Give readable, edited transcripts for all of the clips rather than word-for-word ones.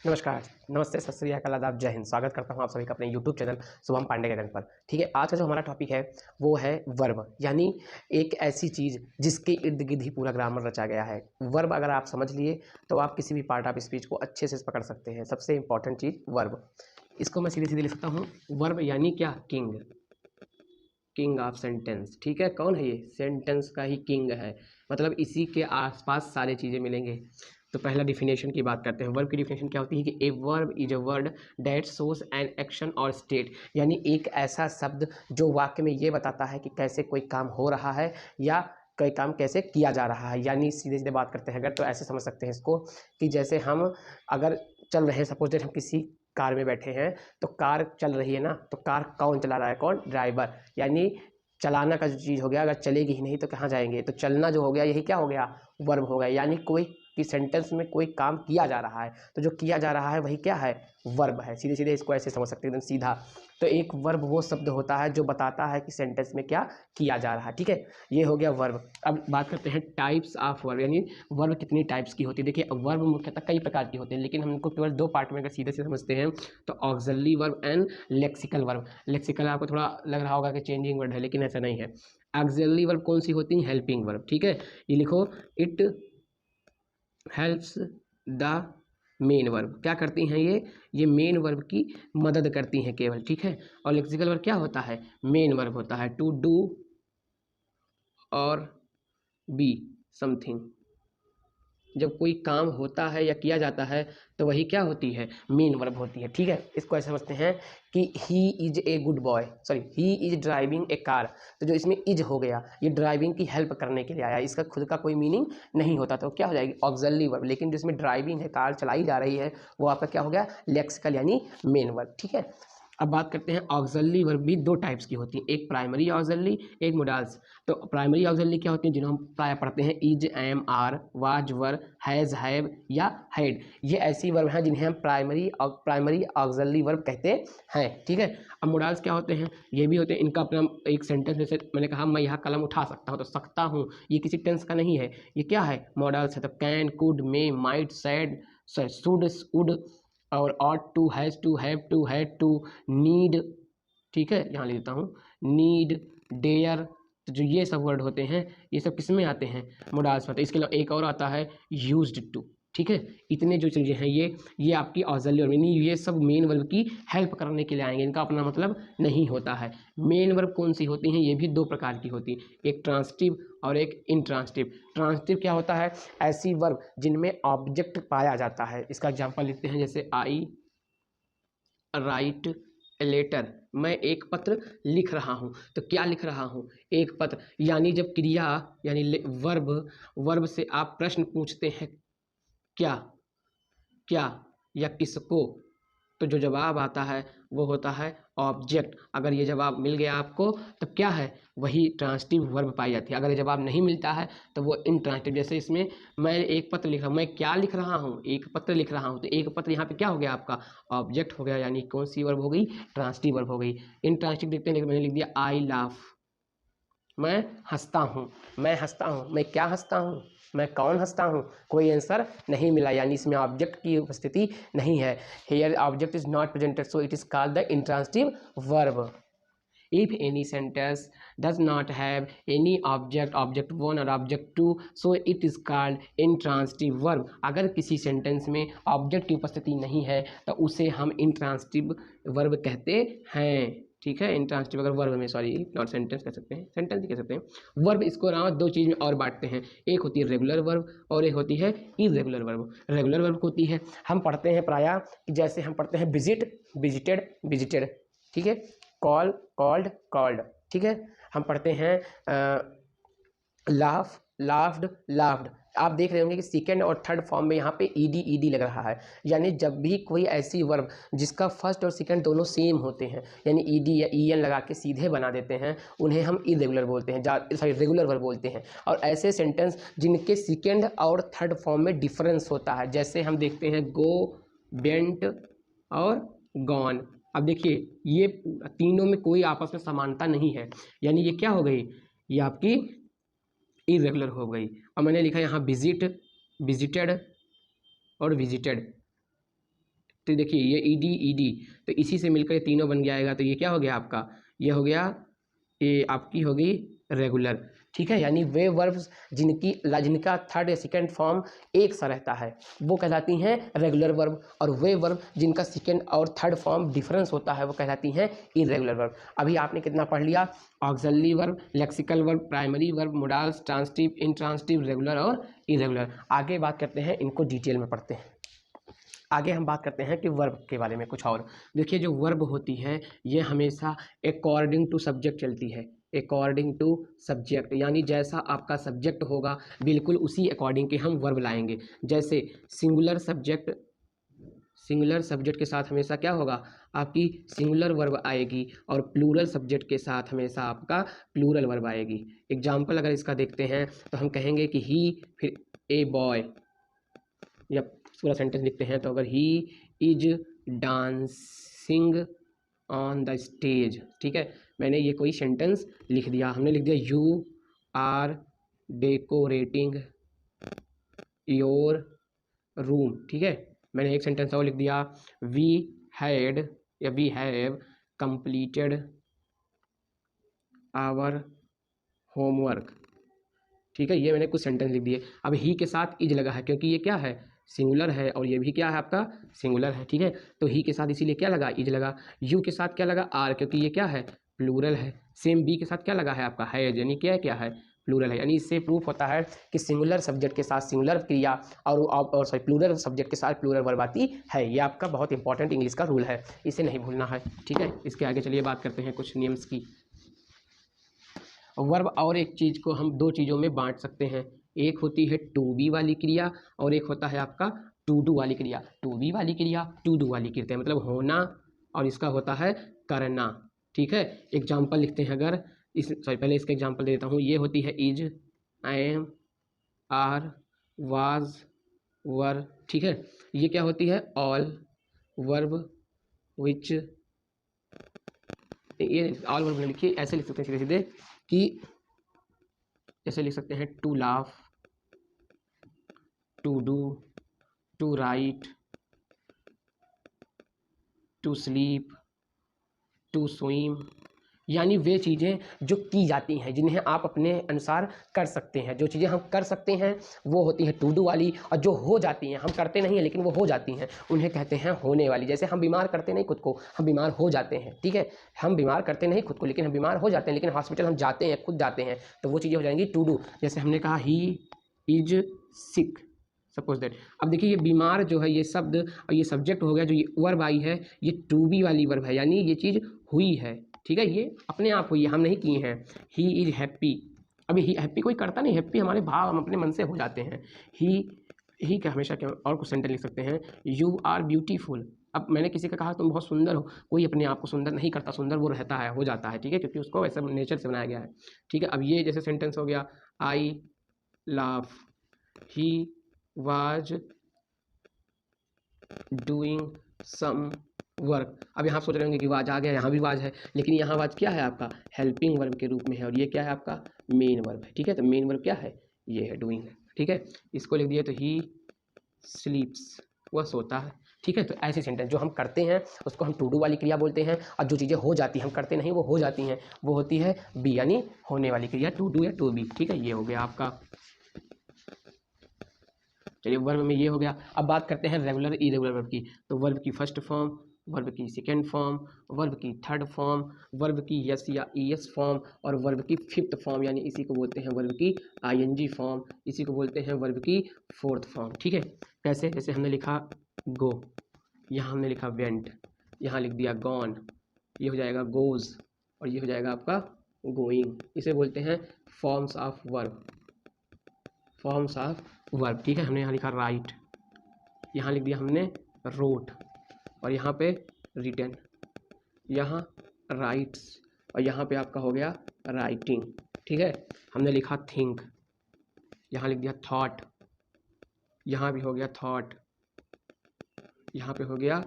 नमस्कार, नमस्ते, सत श्री अकाल, आदाब, जय हिंद। स्वागत करता हूँ आप सभी का अपने यूट्यूब चैनल शुभम पांडे के पर। ठीक है, आज का जो हमारा टॉपिक है वो है वर्ब, यानी एक ऐसी चीज़ जिसके इर्द गिर्द ही पूरा ग्रामर रचा गया है। वर्ब अगर आप समझ लिए तो आप किसी भी पार्ट ऑफ स्पीच को अच्छे से पकड़ सकते हैं। सबसे इंपॉर्टेंट चीज़ वर्ब, इसको मैं सीधे सीधे लिख सकता हूँ। वर्ब यानी क्या? King, king of sentence. ठीक है, कौन है ये? सेंटेंस का ही किंग है, मतलब इसी के आसपास सारी चीज़ें मिलेंगे। तो पहला डिफिनेशन की बात करते हैं। वर्ब की डिफिनेशन क्या होती है कि a verb is a word that shows an action और स्टेट, यानी एक ऐसा शब्द जो वाक्य में ये बताता है कि कैसे कोई काम हो रहा है या कोई काम कैसे किया जा रहा है। यानी सीधे सीधे बात करते हैं अगर, तो ऐसे समझ सकते हैं इसको कि जैसे हम अगर चल रहे हैं, सपोज दैट हम किसी कार में बैठे हैं, तो कार चल रही है ना, तो कार कौन चला रहा है? कौन? ड्राइवर। यानी चलाना का जो चीज़ हो गया, अगर चलेगी ही नहीं तो कहाँ जाएंगे? तो चलना जो हो गया, यही क्या हो गया? वर्ब हो गया। यानी कोई कि सेंटेंस में कोई काम किया जा रहा है, तो जो किया जा रहा है वही क्या है? वर्ब है। सीधे सीधे इसको ऐसे समझ सकते हैं, एकदम सीधा। तो एक वर्ब वो शब्द होता है जो बताता है कि सेंटेंस में क्या किया जा रहा है। ठीक है, ये हो गया वर्ब। अब बात करते हैं टाइप्स ऑफ वर्ब, यानी वर्ब कितनी टाइप्स की होती है। देखिए, वर्ब मुख्यतः कई प्रकार की होती है, लेकिन हम इनको केवल दो पार्ट में अगर सीधे से समझते हैं तो auxiliary verb and lexical verb. Lexical आपको थोड़ा लग रहा होगा कि चेंजिंग वर्ड है, लेकिन ऐसा नहीं है। ऑक्सिलरी वर्ब कौन सी होती है? Helping verb. ठीक है, ये लिखो, it helps the main verb. क्या करती हैं ये मेन वर्ब की मदद करती हैं केवल। ठीक है, और लेक्सिकल वर्ब क्या होता है? मेन वर्ब होता है, टू डू और बी समथिंग। जब कोई काम होता है या किया जाता है तो वही क्या होती है? मेन वर्ब होती है। ठीक है, इसको ऐसे समझते हैं कि he is a good boy, sorry, he is driving A car. तो जो इसमें इज हो गया, ये ड्राइविंग की हेल्प करने के लिए आया, इसका खुद का कोई मीनिंग नहीं होता, तो क्या हो जाएगी? Auxiliary verb. लेकिन जिसमें ड्राइविंग है, कार चलाई जा रही है, वो आपका क्या हो गया? लेक्सिकल यानी मेन वर्ब। ठीक है, अब बात करते हैं ऑक्सिलरी वर्ब भी दो टाइप्स की होती है, एक प्राइमरी ऑक्सिलरी, एक मोडाल्स। तो प्राइमरी ऑक्सिलरी क्या होती है? जिन्हें हम प्राय पढ़ते हैं is, am, are, was, were, has, have या हैड। ये ऐसी वर्ब हैं जिन्हें हम प्राइमरी ऑक्सिलरी वर्ब कहते हैं। ठीक है, अब मोडाल्स क्या होते हैं? ये भी होते हैं, इनका अपना एक सेंटेंस, जैसे मैंने कहा मैं यहाँ कलम उठा सकता हूँ, तो सकता हूँ ये किसी टेंस का नहीं है, ये क्या है? मॉडल्स है। तो can, could, may, might, said, should, would, और ought to, has to, have to, had to, need. ठीक है, यहाँ ले लेता हूँ, नीड, डेयर। तो जो ये सब वर्ड होते हैं, ये सब किस में आते हैं? मोडाल्स में आते हैं। इसके अलावा एक और आता है यूज्ड टू। ठीक है, इतने जो चीज़ें हैं ये आपकी ऑक्सिलरी वर्ब, यानी ये सब मेन वर्ब की हेल्प करने के लिए आएंगे, इनका अपना मतलब नहीं होता है। मेन वर्ब कौन सी होती हैं? ये भी दो प्रकार की होती है, एक ट्रांसटिव और एक इंट्रांसटिव। ट्रांसटिव क्या होता है? ऐसी वर्ब जिनमें ऑब्जेक्ट पाया जाता है। इसका एग्जांपल लिखते हैं, जैसे आई राइट ए लेटर, मैं एक पत्र लिख रहा हूँ। तो क्या लिख रहा हूँ? एक पत्र। यानी जब क्रिया यानी वर्ब से आप प्रश्न पूछते हैं क्या, क्या या किसको, तो जो जवाब आता है वो होता है ऑब्जेक्ट। अगर ये जवाब मिल गया आपको तो क्या है? वही ट्रांसिटिव वर्ब पाई जाती है। अगर ये जवाब नहीं मिलता है तो वो इंट्रांसिटिव। जैसे इसमें मैं एक पत्र लिख रहा हूँ, मैं क्या लिख रहा हूँ? एक पत्र लिख रहा हूँ। तो एक पत्र यहाँ पे क्या हो गया? आपका ऑब्जेक्ट हो गया, यानी कौन सी वर्ब हो गई? ट्रांसिटिव वर्ब हो गई। इंट्रांसिटिव देखते हैं, लेकिन मैंने लिख दिया आई लाफ, मैं हंसता हूँ। मैं हंसता हूँ, मैं क्या हंसता हूँ? मैं कौन हंसता हूँ? कोई आंसर नहीं मिला, यानी इसमें ऑब्जेक्ट की उपस्थिति नहीं है। Here object is not presented, so it is called the intransitive verb. If any sentence does not have any object, object 1 और object 2, so it is called intransitive verb। अगर किसी सेंटेंस में ऑब्जेक्ट की उपस्थिति नहीं है तो उसे हम इंट्रांसिटिव वर्ब कहते हैं। ठीक है, इंट्रांसिटिव अगर वर्ब में, सॉरी नॉट सेंटेंस कह सकते हैं, सेंटेंस ही कह सकते हैं। वर्ब इसको अलावा दो चीज़ में और बांटते हैं, एक होती है रेगुलर वर्ब और एक होती है इरेगुलर वर्ब। रेगुलर वर्ब होती है, हम पढ़ते हैं प्रायः, जैसे हम पढ़ते हैं विजिट, विजिटेड, विजिटेड। ठीक है, कॉल, कॉल्ड, कॉल्ड। ठीक है, हम पढ़ते हैं लाफ, लाफ्ड, लाफ्ड। आप देख रहे होंगे कि सेकेंड और थर्ड फॉर्म में यहाँ पे ईडी लग रहा है, यानी जब भी कोई ऐसी वर्ब जिसका फर्स्ट और सेकंड दोनों सेम होते हैं, यानी ईडी या ईएन लगा के सीधे बना देते हैं, उन्हें हम इरेगुलर बोलते हैं, सॉरी रेगुलर वर्ब बोलते हैं। और ऐसे सेंटेंस जिनके सेकेंड और थर्ड फॉर्म में डिफरेंस होता है, जैसे हम देखते हैं गो, बेंट और गॉन। अब देखिए, ये तीनों में कोई आपस में समानता नहीं है, यानी ये क्या हो गई? ये आपकी इरेगुलर हो गई। और मैंने लिखा यहाँ विजिट, विजिटेड और विजिटेड। तो देखिए ये ईडी ईडी, तो इसी से मिलकर ये तीनों बन जाएगा, तो ये क्या हो गया आपका, ये हो गया, ये आपकी होगी रेगुलर। ठीक है, यानी वे वर्ब्स जिनका थर्ड या सेकंड फॉर्म एक सा रहता है वो कहलाती हैं रेगुलर वर्ब, और वे वर्ब जिनका सेकंड और थर्ड फॉर्म डिफरेंस होता है वो कहलाती हैं इरेगुलर वर्ब। अभी आपने कितना पढ़ लिया, auxiliary verb, lexical verb, primary verb, modals, transitive, intransitive, regular और इरेगुलर। आगे बात करते हैं, इनको डिटेल में पढ़ते हैं। आगे हम बात करते हैं कि वर्ब के बारे में कुछ और। देखिए जो वर्ब होती है ये हमेशा अकॉर्डिंग टू सब्जेक्ट चलती है, अकॉर्डिंग टू सब्जेक्ट, यानी जैसा आपका सब्जेक्ट होगा बिल्कुल उसी अकॉर्डिंग के हम वर्ब लाएंगे। जैसे सिंगुलर सब्जेक्ट के साथ हमेशा क्या होगा, आपकी सिंगुलर वर्ब आएगी, और प्लूरल सब्जेक्ट के साथ हमेशा आपका प्लूरल वर्ब आएगी। एग्जाम्पल अगर इसका देखते हैं तो हम कहेंगे कि ही, फिर ए बॉय, या पूरा सेंटेंस लिखते हैं तो अगर ही is dancing on the stage, ठीक है, मैंने ये कोई सेंटेंस लिख दिया, हमने लिख दिया you are decorating your room, ठीक है, मैंने एक सेंटेंस और लिख दिया, we have completed our homework, ठीक है, ये मैंने कुछ सेंटेंस लिख दिए। अब ही के साथ इज लगा है क्योंकि ये क्या है, सिंगुलर है, और ये भी क्या है आपका सिंगुलर है, ठीक है, तो ही के साथ इसीलिए क्या लगा, इज लगा। यू के साथ क्या लगा, आर, क्योंकि ये क्या है प्लूरल है। सेम बी के साथ क्या लगा है आपका है, यानी क्या है प्लूरल है। यानी इससे प्रूफ होता है कि सिंगुलर सब्जेक्ट के साथ सिंगुलर क्रिया और सॉरी प्लूरल सब्जेक्ट के साथ प्लूरल वर्ब आती है। ये आपका बहुत इंपॉर्टेंट इंग्लिश का रूल है, इसे नहीं भूलना है, ठीक है। इसके आगे चलिए बात करते हैं कुछ नियम्स की। वर्ब और एक चीज़ को हम दो चीज़ों में बांट सकते हैं, एक होती है टू बी वाली क्रिया और एक होता है आपका टू डू वाली क्रिया। टू बी वाली क्रिया टू डू वाली क्रिया मतलब होना, और इसका होता है करना, ठीक है। एग्जाम्पल लिखते हैं, अगर पहले इसका एग्जाम्पल दे देता हूँ। ये होती है is, I am, are, was, were, ठीक है। ये क्या होती है ऑल, वर्ब, विच। ये ऑल वर्ब लिखिए, ऐसे लिख सकते हैं सीधे सीधे कि जैसे लिख सकते हैं to laugh, to do, to write, to sleep, to swim, यानी वे चीज़ें जो की जाती हैं जिन्हें आप अपने अनुसार कर सकते हैं। जो चीज़ें हम कर सकते हैं वो होती है टू डू वाली, और जो हो जाती हैं हम करते नहीं हैं लेकिन वो हो जाती हैं उन्हें कहते हैं होने वाली। जैसे हम बीमार करते नहीं खुद को, हम बीमार हो जाते हैं, ठीक है। हम बीमार करते नहीं खुद को लेकिन हम बीमार हो जाते हैं, लेकिन हॉस्पिटल हम जाते हैं, खुद जाते हैं, तो वो चीज़ें हो जाएंगी टू डू। जैसे हमने कहा he is sick, suppose that. अब देखिए ये बीमार जो है ये शब्द और ये सब्जेक्ट हो गया, जो ये वर्ब आई है ये टू बी वाली वर्ब है, यानी ये चीज़ हुई है, ठीक है, ये अपने आप हुई है, हम नहीं किए हैं। ही इज हैप्पी, अभी ही हैप्पी कोई करता नहीं, हैप्पी हमारे भाव हम अपने मन से हो जाते हैं। ही का हमेशा क्या और कुछ सेंटेंस लिख सकते हैं, यू आर ब्यूटीफुल। अब मैंने किसी का कहा तुम बहुत सुंदर हो, कोई अपने आप को सुंदर नहीं करता, सुंदर वो रहता है, हो जाता है, ठीक है, क्योंकि उसको वैसे नेचर से बनाया गया है, ठीक है। अब ये जैसे सेंटेंस हो गया, I laugh, he was doing some work. अब यहाँ सोच रहे होंगे कि वाज आ गया, यहाँ भी वाज है, लेकिन यहाँ वाज क्या है आपका हेल्पिंग वर्ब के रूप में है, और ये क्या है आपका मेन वर्ब है, ठीक है। तो मेन वर्ब क्या है, ये है डूइंग है, ठीक है। इसको लिख दिए तो ही स्लीप्स, वह सोता है, ठीक है। तो ऐसे सेंटेंस जो हम करते हैं उसको हम टू डू वाली क्रिया बोलते हैं, और जो चीज़ें हो जाती हैं हम करते नहीं वो हो जाती हैं वो होती है बी, यानी होने वाली क्रिया, टू डू या टू बी, ठीक है। ये हो गया आपका, चलिए वर्ब में ये हो गया। अब बात करते हैं रेगुलर इरेगुलर वर्ब की। तो वर्ब की फर्स्ट फॉर्म, वर्ब की सेकेंड फॉर्म, वर्ब की थर्ड फॉर्म, वर्ब की यस या ईएस फॉर्म, और वर्ब की फिफ्थ फॉर्म, यानी इसी को बोलते हैं वर्ब की आईएनजी फॉर्म, इसी को बोलते हैं वर्ब की फोर्थ फॉर्म, ठीक है। कैसे, जैसे हमने लिखा गो, यहाँ हमने लिखा वेंट, यहाँ लिख दिया गॉन, ये हो जाएगा गोज, और ये हो जाएगा आपका गोइंग। इसे बोलते हैं forms of verb, forms of verb, ठीक है। हमने यहाँ लिखा राइट, यहाँ लिख दिया हमने रोट, और यहाँ पे रिटन, यहाँ राइट्स, और यहाँ पे आपका हो गया राइटिंग, ठीक है। हमने लिखा थिंक, यहाँ लिख दिया थॉट, यहाँ भी हो गया थॉट, यहाँ पे हो गया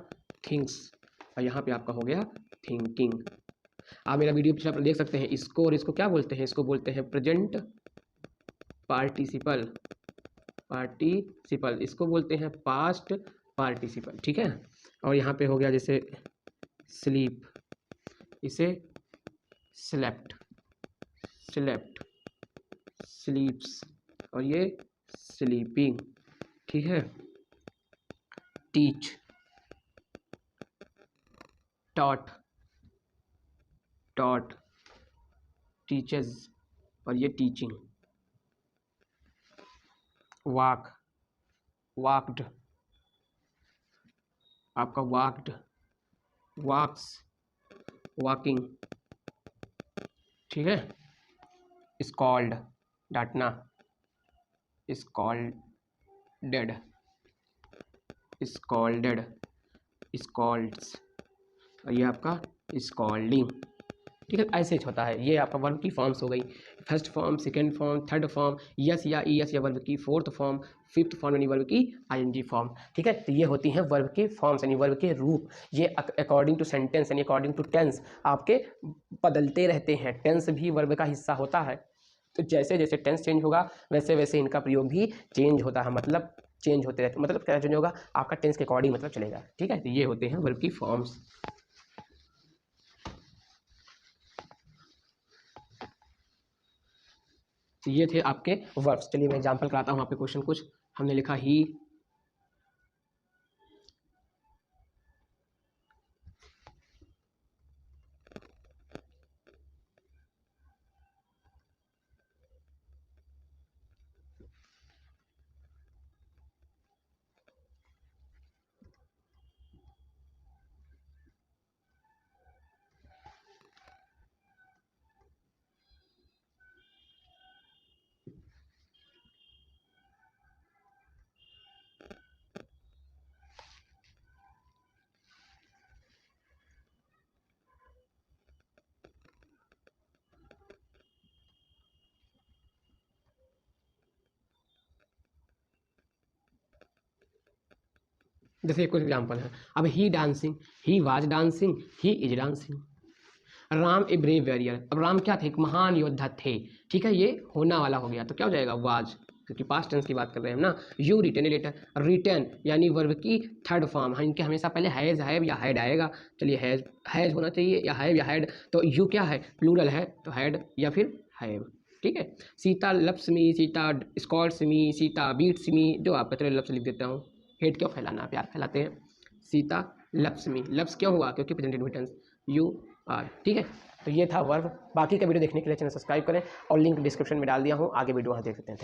थिंक्स, और यहाँ पे आपका हो गया थिंकिंग। आप मेरा वीडियो पिछला देख सकते हैं इसको, और इसको क्या बोलते हैं, इसको बोलते हैं प्रेजेंट पार्टिसिपल, इसको बोलते हैं पास्ट पार्टिसिपल, ठीक है। और यहाँ पे हो गया जैसे स्लीप, इसे स्लेप्ट, स्लेप्ट, स्लीप्स, और ये स्लीपिंग, ठीक है। टीच, टॉट, टॉट, टीचर्स, और ये टीचिंग। वाक, वाक्ड, आपका वाक्ड, वाक्स, वॉकिंग, ठीक है। स्कॉल्ड, डांटना, स्कॉल्डेड, स्कॉल्डेड, स्कॉल्ड्स, और ये आपका स्कॉल्डिंग, ठीक है। ऐसे होता है। ये आपका वर्ब की फॉर्म्स हो गई, first form, second form, third form, yes या ई एस या वर्ब की फोर्थ फॉर्म, फिफ्थ फॉर्म यानी वर्ब की आईएनजी फॉर्म, ठीक है। तो ये होती हैं वर्ब के फॉर्म्स यानी वर्ब के रूप। ये अकॉर्डिंग टू सेंटेंस यानी अकॉर्डिंग टू टेंस आपके बदलते रहते हैं। टेंस भी वर्ब का हिस्सा होता है, तो जैसे जैसे टेंस चेंज होगा वैसे वैसे इनका प्रयोग भी चेंज होता है, मतलब चेंज होते रहते, मतलब क्या चेंज होगा, आपका टेंस के अकॉर्डिंग मतलब चलेगा, ठीक है। तो ये होते हैं वर्ब की फॉर्म्स। तो ये थे आपके वर्ब्स। चलिए मैं एग्जांपल कराता हूँ आपके क्वेश्चन कुछ। हमने लिखा ही, जैसे कुछ एग्जांपल है। अब he dancing, he was dancing, he is dancing. Ram a brave warrior, अब राम क्या थे, एक महान योद्धा थे, ठीक है। ये होना वाला हो गया तो क्या हो जाएगा, वाज, क्योंकि पास्ट टेंस की बात कर रहे हैं हम ना। You written a letter, written यानी वर्ब की थर्ड फॉर्म, हाँ इनके हमेशा पहले हैज, हैव या हैड आएगा। चलिए हैज होना चाहिए, या हैव या हैड, तो यू क्या है, प्लूरल है तो हैड या फिर हैव, ठीक है। Sita loves me, Sita scolds me, Sita beats me, जो आपका चलो लव्स लिख देता हूँ, हेट क्यों फैलाना, प्यार फैलाते हैं। सीता लव्स मी, लव्स क्यों हुआ, क्योंकि present indefinite tense you are, ठीक है। तो ये था वर्ब। बाकी का वीडियो देखने के लिए चैनल सब्सक्राइब करें और लिंक डिस्क्रिप्शन में डाल दिया हूँ, आगे वीडियो वहाँ देख सकते हैं।